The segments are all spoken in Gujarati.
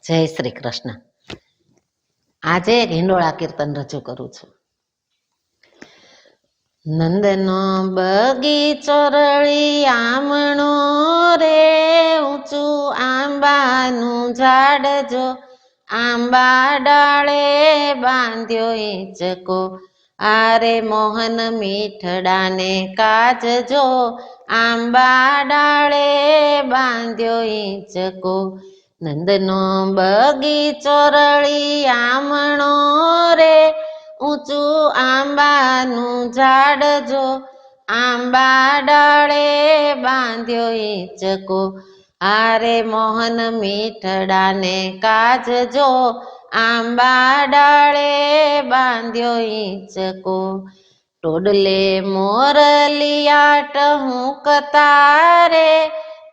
જય શ્રી કૃષ્ણ. આજે એક હિંડોળા કીર્તન રજૂ કરું છું. નંદનો બગીચો રળી આમણો રે, ઊંચું આંબાનું ઝાડ જો, આંબા ડાળે બાંધ્યો હિંચકો, આરે મોહન મીઠડાને કાજ જો, આંબા ડાળે બાંધ્યો હિંચકો. નંદનો બગીચો રળી આમણો રે, ઊંચું આંબાનું ઝાડ જો, આંબા ડાળે બાંધ્યો હિંચકો, આરે મોહન મીઠડાને કાજ જો, આંબા ડાળે બાંધ્યો હિંચકો. ટોડલે મોરલિયા ટહુકતા રે,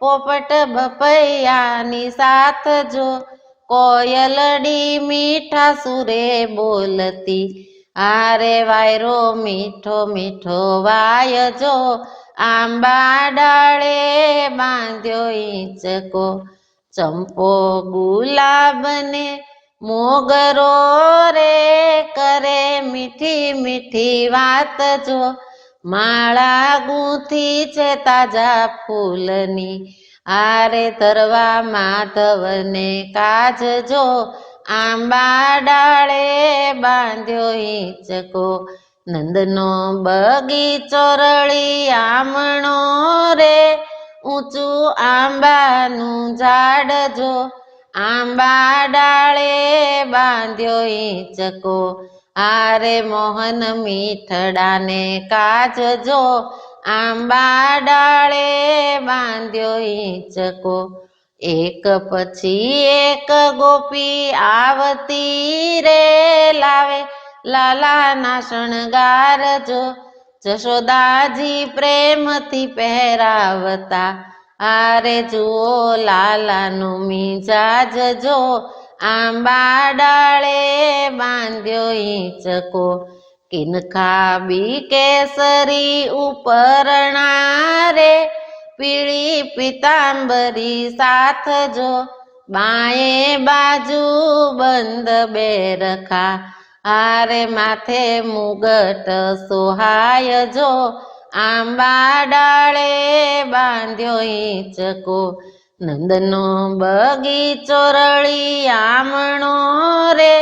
પોપટ ભપૈયાની સાથ જો, કોયલડી મીઠા સુરે બોલતી, આરે વાયરો મીઠો મીઠો વાય જો, આંબા ડાળે બાંધ્યો હિંચકો. ચંપો ગુલાબને મોગરો રે, કરે મીઠી મીઠી વાત જો, માળા ગૂંથી છે તાજા ફૂલની, આરે ધરવા માધવને કાજ જો, આંબા ડાળે બાંધ્યો હિંચકો. નંદનો બગીચો રળી આમણો રે, ઊંચું આંબાનું ઝાડ જો, આંબા ડાળે બાંધ્યો હિંચકો, આરે મોહન મીઠડાને કાજ જો, આંબા ડાળે બાંધ્યો હિંચકો. એક પછી એક ગોપી આવતી રે, લાવે લાલાના શણગાર જો, જશોદાજી પ્રેમથી પહેરાવતા, આરે જુઓ લાલાનું મિજાજ જો, આંબા ડાળે બાંધ્યો હિંચકો. કિનખા બી કેસરી ઉપરણા રે, પીળી પિતાંબરી સાથ જો, બાએ બાજુ બંધ બેરખા, આરે માથે મુગટ સોહાય જો, આંબા ડાળે બાંધ્યો હિંચકો. નંદનો બગીચો રળી આમણો રે,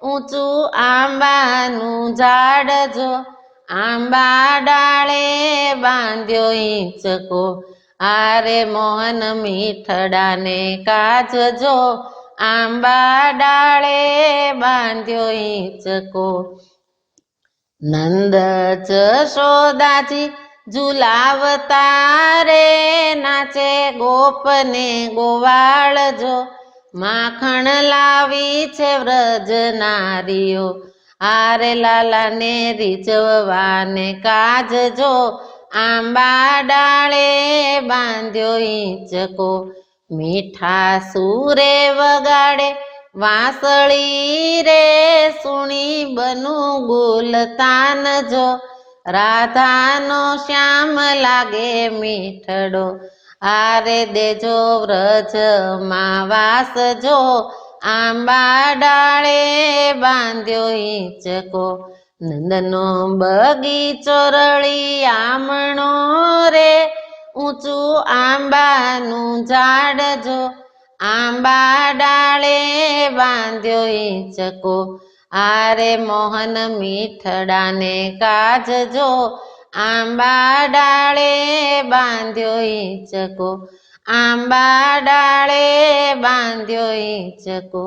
ઊંચું આંબાનું ઝાડ જો, આંબા ડાળે બાંધ્યો હિંચકો, આરે મોહન મીઠડાને કાજ જો, આંબા ડાળે બાંધ્યો હિંચકો. નંદ જશોદાજી ઝુલાવતા રે, નાચે ગોપને ગોવાળ જો, માખણ લાવી છે વ્રજ નારીઓ, આરે લાલાને રીઝવવાને કાજ જો, આંબા ડાળે બાંધ્યો હિંચકો. મીઠા સુરે વગાડે વાંસળી રે, સુણી બનું ગુલતાન જો, રાધાનો શ્યામ લાગે મીઠડો, આરે દેજો વ્રજમાં વાસ જો, આંબા ડાળે બાંધ્યો હિંચકો. નંદનો બગીચો રળી આમણો રે, ઊંચું આંબાનું ઝાડ જો, આંબા ડાળે બાંધ્યો હિંચકો, આરે મોહન મીઠડાને કાજ જો, આંબા ડાળે બાંધ્યો હિંચકો, આંબા ડાળે બાંધ્યો હિંચકો.